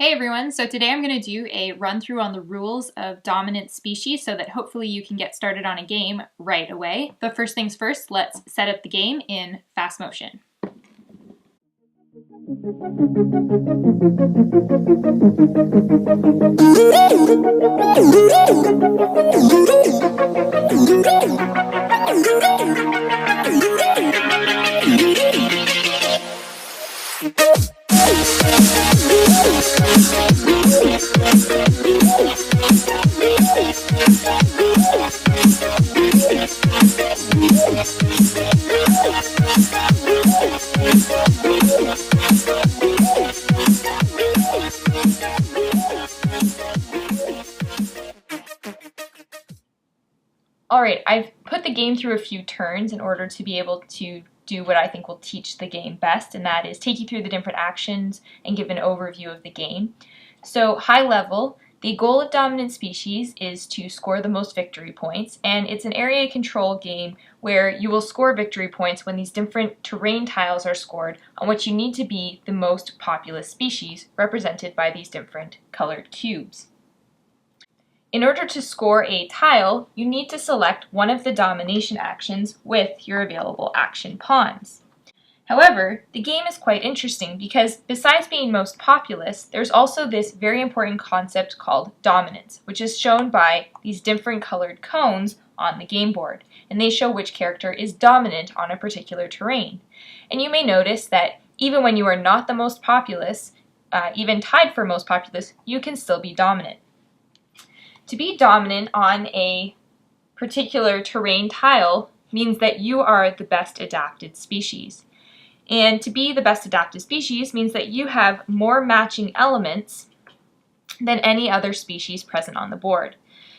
Hey everyone, so today I'm going to do a run through on the rules of dominant species so that hopefully you can get started on a game right away. But first things first, let's set up the game in fast motion. Alright, I've put the game through a few turns in order to be able to do what I think will teach the game best, and that is take you through the different actions and give an overview of the game. So, high level, the goal of Dominant Species is to score the most victory points, and it's an area control game where you will score victory points when these different terrain tiles are scored on which you need to be the most populous species, represented by these different colored cubes. In order to score a tile, you need to select one of the domination actions with your available action pawns. However, the game is quite interesting because besides being most populous, there's also this very important concept called dominance, which is shown by these different colored cones on the game board, and they show which character is dominant on a particular terrain. And you may notice that even when you are not the most populous, even tied for most populous, you can still be dominant. To be dominant on a particular terrain tile means that you are the best adapted species. And to be the best adapted species means that you have more matching elements than any other species present on the board.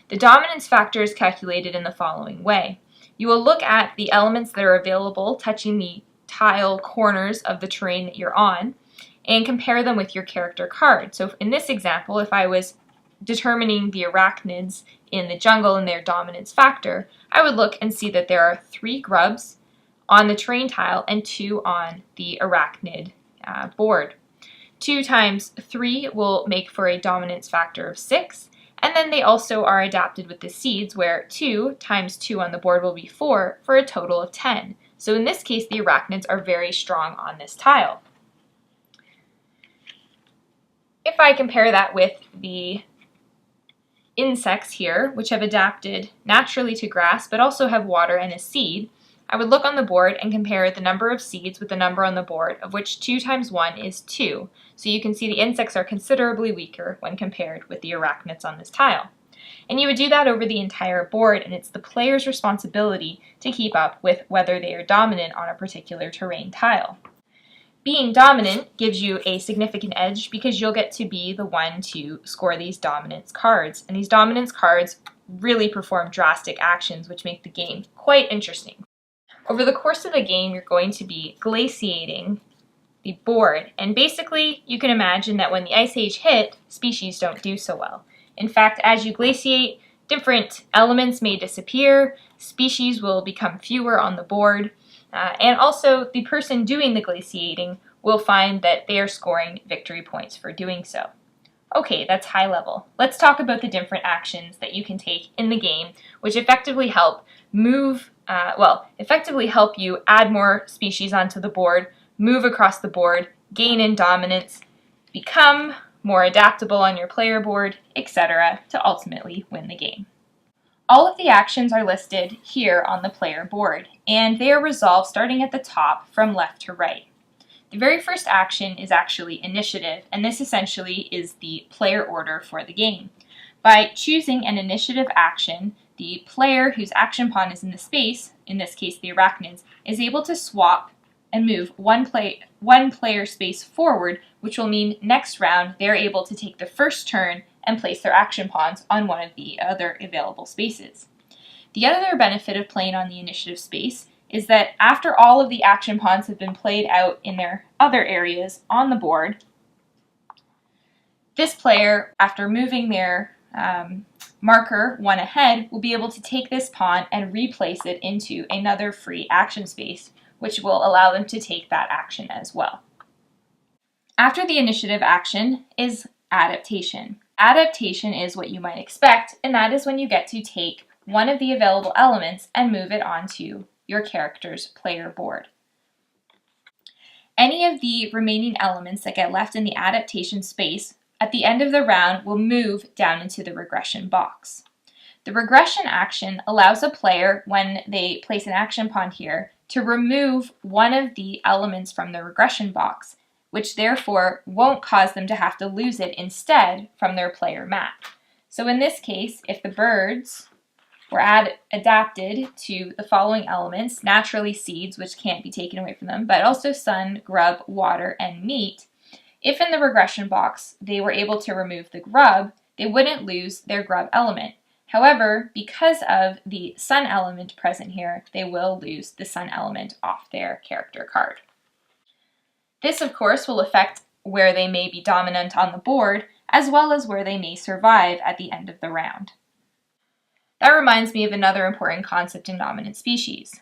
The dominance factor is calculated in the following way. You will look at the elements that are available touching the tile corners of the terrain that you're on and compare them with your character card. So in this example, if I was determining the arachnids in the jungle and their dominance factor, I would look and see that there are 3 grubs on the terrain tile and 2 on the arachnid board. 2 times 3 will make for a dominance factor of 6, and then they also are adapted with the seeds where 2 times 2 on the board will be 4 for a total of 10. So in this case, the arachnids are very strong on this tile. If I compare that with the insects here, which have adapted naturally to grass but also have water and a seed, I would look on the board and compare the number of seeds with the number on the board, of which 2 times 1 is 2. So you can see the insects are considerably weaker when compared with the arachnids on this tile. And you would do that over the entire board, and it's the player's responsibility to keep up with whether they are dominant on a particular terrain tile. Being dominant gives you a significant edge because you'll get to be the one to score these dominance cards. And these dominance cards really perform drastic actions which make the game quite interesting. Over the course of the game, you're going to be glaciating the board. And basically, you can imagine that when the Ice Age hit, species don't do so well. In fact, as you glaciate, different elements may disappear, species will become fewer on the board, and also the person doing the glaciating will find that they are scoring victory points for doing so. Okay, that's high level. Let's talk about the different actions that you can take in the game, which effectively help help you add more species onto the board, move across the board, gain in dominance, become more adaptable on your player board, etc., to ultimately win the game. All of the actions are listed here on the player board, and they are resolved starting at the top from left to right. The very first action is actually initiative, and this essentially is the player order for the game. By choosing an initiative action, the player whose action pawn is in the space, in this case the arachnids, is able to swap and move one player space forward, which will mean next round they're able to take the first turn and place their action pawns on one of the other available spaces. The other benefit of playing on the initiative space is that after all of the action pawns have been played out in their other areas on the board, this player, after moving their marker one ahead, will be able to take this pawn and replace it into another free action space, which will allow them to take that action as well. After the initiative action is Adaptation. Adaptation is what you might expect, and that is when you get to take one of the available elements and move it onto your character's player board. Any of the remaining elements that get left in the adaptation space at the end of the round will move down into the regression box. The regression action allows a player, when they place an action pawn here, to remove one of the elements from the regression box, which therefore won't cause them to have to lose it instead from their player mat. So in this case, if the birds were adapted to the following elements, naturally seeds, which can't be taken away from them, but also sun, grub, water, and meat, if in the regression box they were able to remove the grub, they wouldn't lose their grub element. However, because of the sun element present here, they will lose the sun element off their character card. This, of course, will affect where they may be dominant on the board, as well as where they may survive at the end of the round. That reminds me of another important concept in dominant species.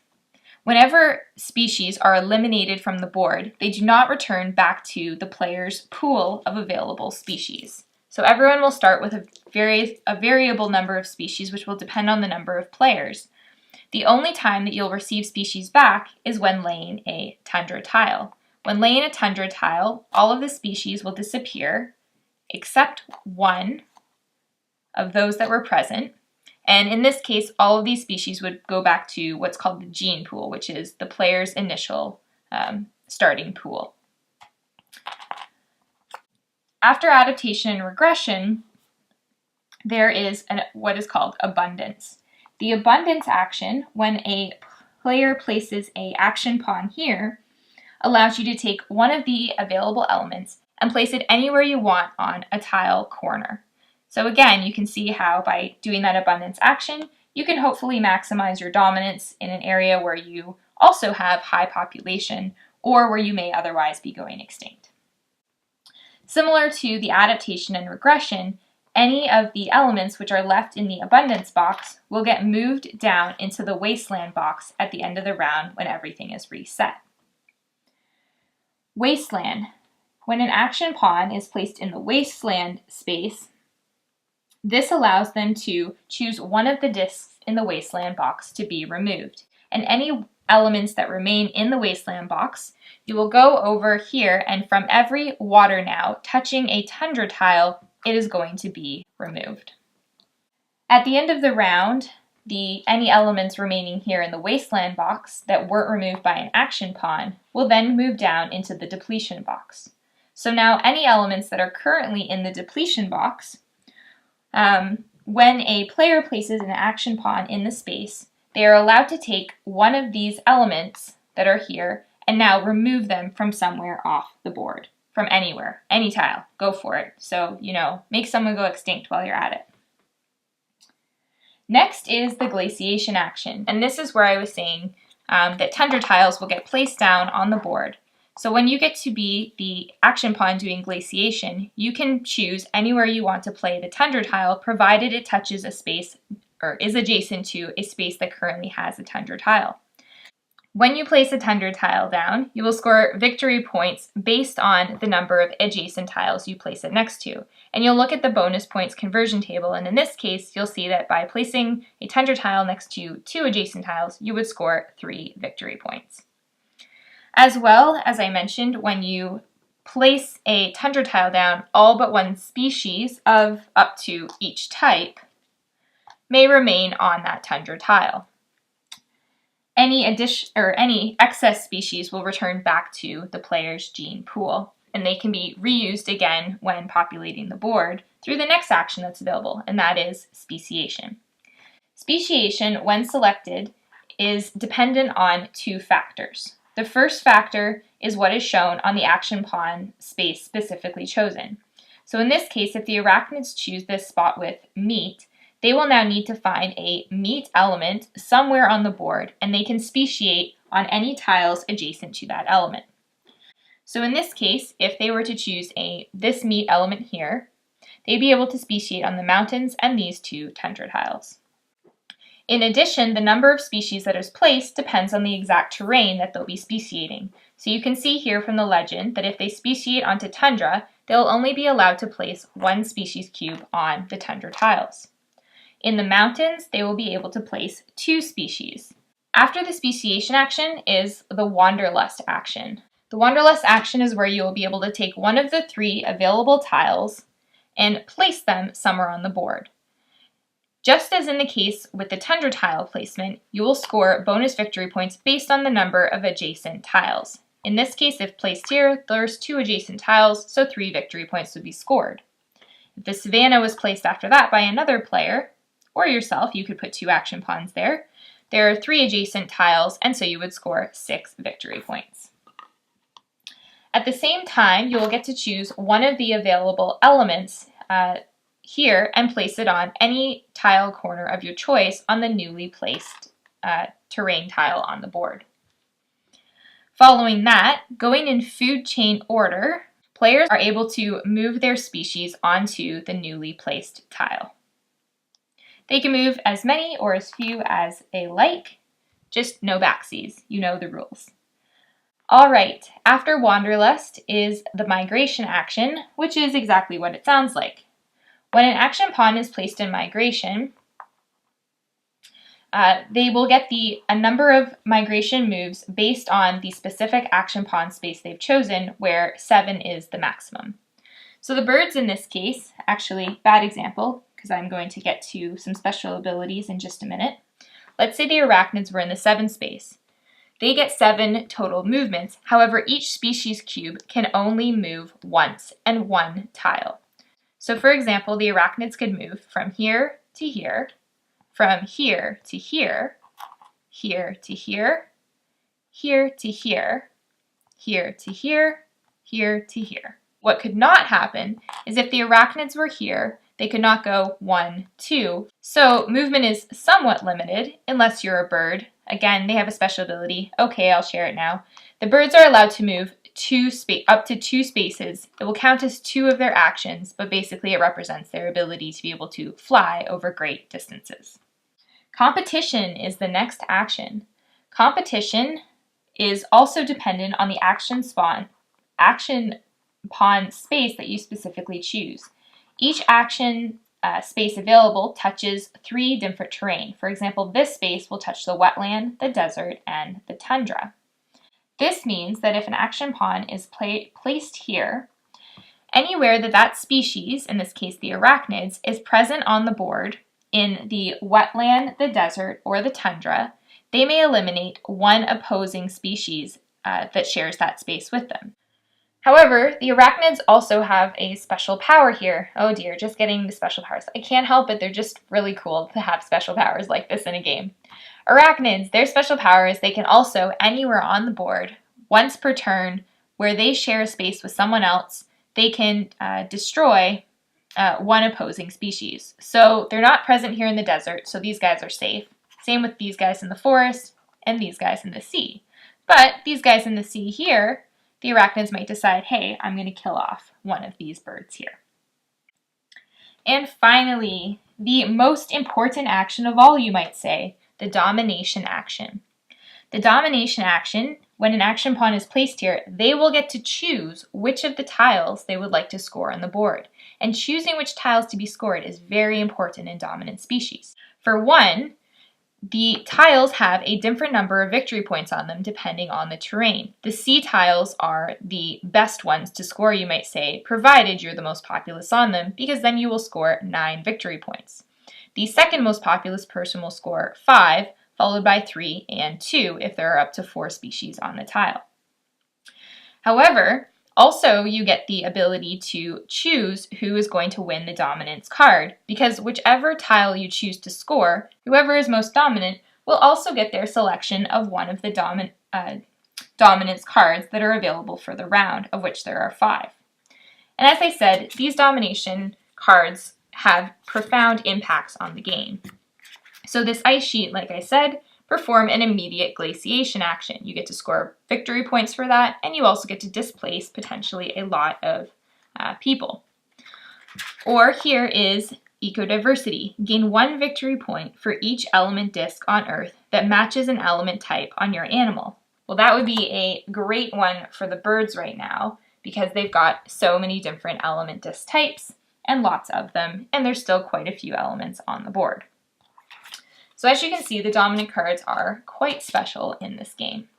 Whenever species are eliminated from the board, they do not return back to the player's pool of available species. So everyone will start with a variable number of species, which will depend on the number of players. The only time that you'll receive species back is when laying a tundra tile. When laying a tundra tile, all of the species will disappear except one of those that were present. And in this case, all of these species would go back to what's called the gene pool, which is the player's initial starting pool. After adaptation and regression, there is what is called abundance. The abundance action, when a player places an action pawn here, allows you to take one of the available elements and place it anywhere you want on a tile corner. So again, you can see how by doing that abundance action, you can hopefully maximize your dominance in an area where you also have high population or where you may otherwise be going extinct. Similar to the adaptation and regression, any of the elements which are left in the abundance box will get moved down into the wasteland box at the end of the round when everything is reset. Wasteland. When an action pawn is placed in the wasteland space, this allows them to choose one of the discs in the wasteland box to be removed. And any elements that remain in the wasteland box, you will go over here, and from every water now touching a tundra tile, it is going to be removed. At the end of the round, any elements remaining here in the wasteland box that weren't removed by an action pawn will then move down into the depletion box. So now any elements that are currently in the depletion box, when a player places an action pawn in the space, they are allowed to take one of these elements that are here and now remove them from somewhere off the board, from anywhere, any tile. Go for it. So, make someone go extinct while you're at it. Next is the glaciation action, and this is where I was saying that tundra tiles will get placed down on the board. So when you get to be the action pawn doing glaciation, you can choose anywhere you want to play the tundra tile, provided it touches a space or is adjacent to a space that currently has a tundra tile. When you place a tundra tile down, you will score victory points based on the number of adjacent tiles you place it next to. And you'll look at the bonus points conversion table, and in this case, you'll see that by placing a tundra tile next to 2 adjacent tiles, you would score 3 victory points. As well, as I mentioned, when you place a tundra tile down, all but one species of up to each type may remain on that tundra tile. Any excess species will return back to the player's gene pool, and they can be reused again when populating the board through the next action that's available, and that is speciation. Speciation, when selected, is dependent on 2 factors. The first factor is what is shown on the action pawn space specifically chosen. So in this case, if the arachnids choose this spot with meat, they will now need to find a meat element somewhere on the board, and they can speciate on any tiles adjacent to that element. So in this case, if they were to choose this meat element here, they'd be able to speciate on the mountains and these 2 tundra tiles. In addition, the number of species that is placed depends on the exact terrain that they'll be speciating. So you can see here from the legend that if they speciate onto tundra, they'll only be allowed to place one species cube on the tundra tiles. In the mountains, they will be able to place 2 species. After the speciation action is the Wanderlust action. The Wanderlust action is where you will be able to take one of the 3 available tiles and place them somewhere on the board. Just as in the case with the tundra tile placement, you will score bonus victory points based on the number of adjacent tiles. In this case, if placed here, there's 2 adjacent tiles, so 3 victory points would be scored. If the savanna was placed after that by another player, or yourself, you could put 2 action pawns there. There are 3 adjacent tiles, and so you would score 6 victory points. At the same time, you will get to choose one of the available elements here and place it on any tile corner of your choice on the newly placed terrain tile on the board. Following that, going in food chain order, players are able to move their species onto the newly placed tile. They can move as many or as few as they like, just no backsies. You know the rules. All right, after Wanderlust is the Migration action, which is exactly what it sounds like. When an action pawn is placed in migration, they will get a number of migration moves based on the specific action pawn space they've chosen, where 7 is the maximum. So the birds in this case, actually, bad example, because I'm going to get to some special abilities in just a minute. Let's say the arachnids were in the 7 space. They get 7 total movements. However, each species cube can only move once and 1 tile. So for example, the arachnids could move from here to here, from here to here, here to here, here to here, here to here, here to here. What could not happen is if the arachnids were here, they could not go 1, 2. So movement is somewhat limited unless you're a bird. Again, they have a special ability. Okay, I'll share it now. The birds are allowed to move up to 2 spaces. It will count as 2 of their actions, but basically it represents their ability to be able to fly over great distances. Competition is the next action. Competition is also dependent on the action pawn space that you specifically choose. Each action space available touches 3 different terrain. For example, this space will touch the wetland, the desert, and the tundra. This means that if an action pawn is placed here, anywhere that species, in this case the arachnids, is present on the board in the wetland, the desert, or the tundra, they may eliminate 1 opposing species that shares that space with them. However, the arachnids also have a special power here. Oh dear, just getting the special powers. I can't help it, they're just really cool to have special powers like this in a game. Arachnids, their special power is they can also, anywhere on the board, once per turn, where they share a space with someone else, they can destroy 1 opposing species. So they're not present here in the desert, so these guys are safe. Same with these guys in the forest and these guys in the sea. But these guys in the sea here, the arachnids might decide, hey, I'm going to kill off one of these birds here. And finally, the most important action of all, you might say, the Domination Action. The Domination Action, when an action pawn is placed here, they will get to choose which of the tiles they would like to score on the board. And choosing which tiles to be scored is very important in dominant species. For one, the tiles have a different number of victory points on them depending on the terrain. The sea tiles are the best ones to score, you might say, provided you're the most populous on them, because then you will score 9 victory points. The second most populous person will score 5, followed by 3 and 2 if there are up to 4 species on the tile. However, also you get the ability to choose who is going to win the dominance card, because whichever tile you choose to score, whoever is most dominant will also get their selection of one of the dominance cards that are available for the round, of which there are 5. And as I said, these domination cards have profound impacts on the game. So this ice sheet, like I said, perform an immediate glaciation action. You get to score victory points for that, and you also get to displace potentially a lot of people. Or here is ecodiversity. Gain 1 victory point for each element disc on Earth that matches an element type on your animal. Well, that would be a great one for the birds right now, because they've got so many different element disc types and lots of them, and there's still quite a few elements on the board. So as you can see, the dominant cards are quite special in this game.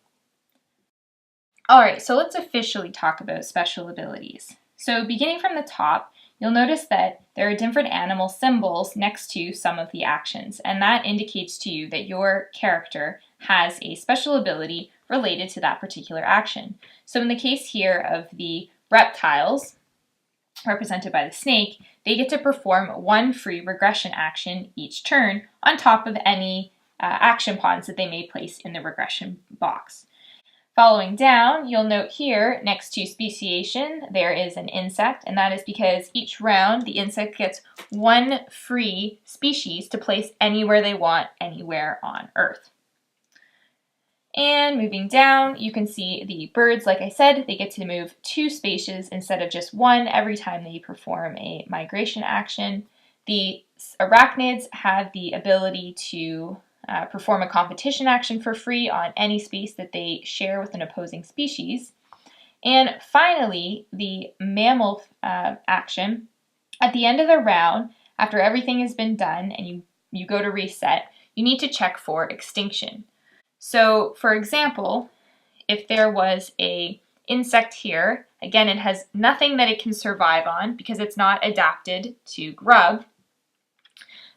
Alright, so let's officially talk about special abilities. So beginning from the top, you'll notice that there are different animal symbols next to some of the actions, and that indicates to you that your character has a special ability related to that particular action. So in the case here of the reptiles, represented by the snake, they get to perform one free regression action each turn on top of any action pawns that they may place in the regression box. Following down, you'll note here next to speciation there is an insect, and that is because each round the insect gets one free species to place anywhere they want, anywhere on Earth. And moving down, you can see the birds, like I said, they get to move 2 spaces instead of just 1 every time they perform a migration action. The arachnids have the ability to perform a competition action for free on any space that they share with an opposing species. And finally, the mammal action. At the end of the round, after everything has been done and you go to reset, you need to check for extinction. So, for example, if there was an insect here, again, it has nothing that it can survive on because it's not adapted to grub,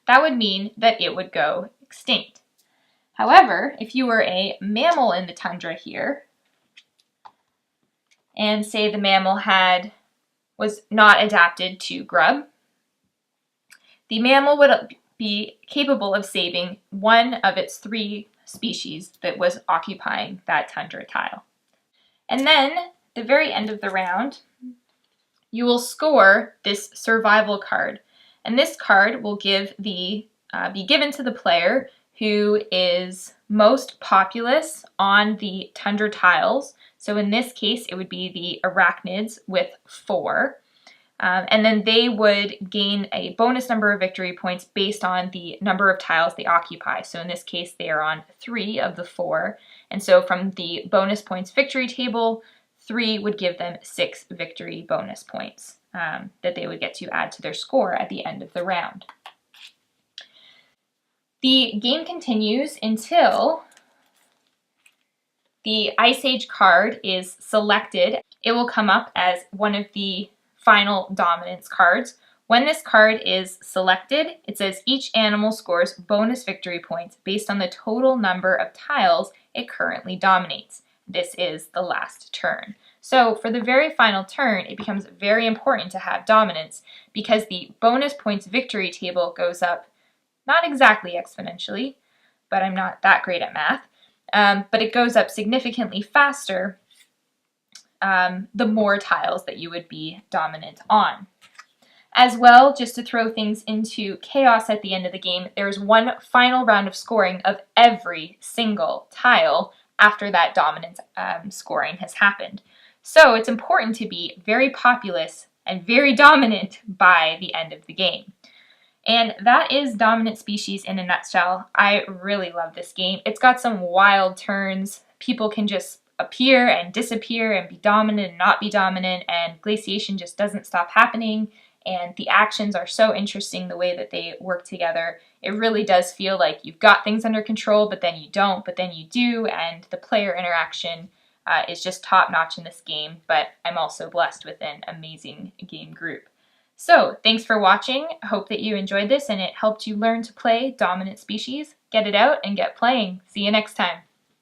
that would mean that it would go extinct. However, if you were a mammal in the tundra here, and say the mammal was not adapted to grub, the mammal would be capable of saving one of its 3 species that was occupying that tundra tile. And then, at the very end of the round, you will score this survival card. And this card will be given to the player who is most populous on the tundra tiles. So in this case, it would be the arachnids with 4. And then they would gain a bonus number of victory points based on the number of tiles they occupy. So in this case, they are on 3 of the 4. And so from the bonus points victory table, 3 would give them 6 victory bonus points that they would get to add to their score at the end of the round. The game continues until the Ice Age card is selected. It will come up as one of the final dominance cards. When this card is selected, it says each animal scores bonus victory points based on the total number of tiles it currently dominates. This is the last turn. So for the very final turn, it becomes very important to have dominance because the bonus points victory table goes up not exactly exponentially, but I'm not that great at math, but it goes up significantly faster the more tiles that you would be dominant on. As well, just to throw things into chaos at the end of the game, there's one final round of scoring of every single tile after that dominance scoring has happened. So it's important to be very populous and very dominant by the end of the game. And that is Dominant Species in a nutshell. I really love this game. It's got some wild turns. People can just appear and disappear and be dominant and not be dominant, and glaciation just doesn't stop happening, and the actions are so interesting the way that they work together. It really does feel like you've got things under control, but then you don't, but then you do, and the player interaction is just top-notch in this game, but I'm also blessed with an amazing game group. So, thanks for watching. I hope that you enjoyed this and it helped you learn to play Dominant Species. Get it out and get playing. See you next time.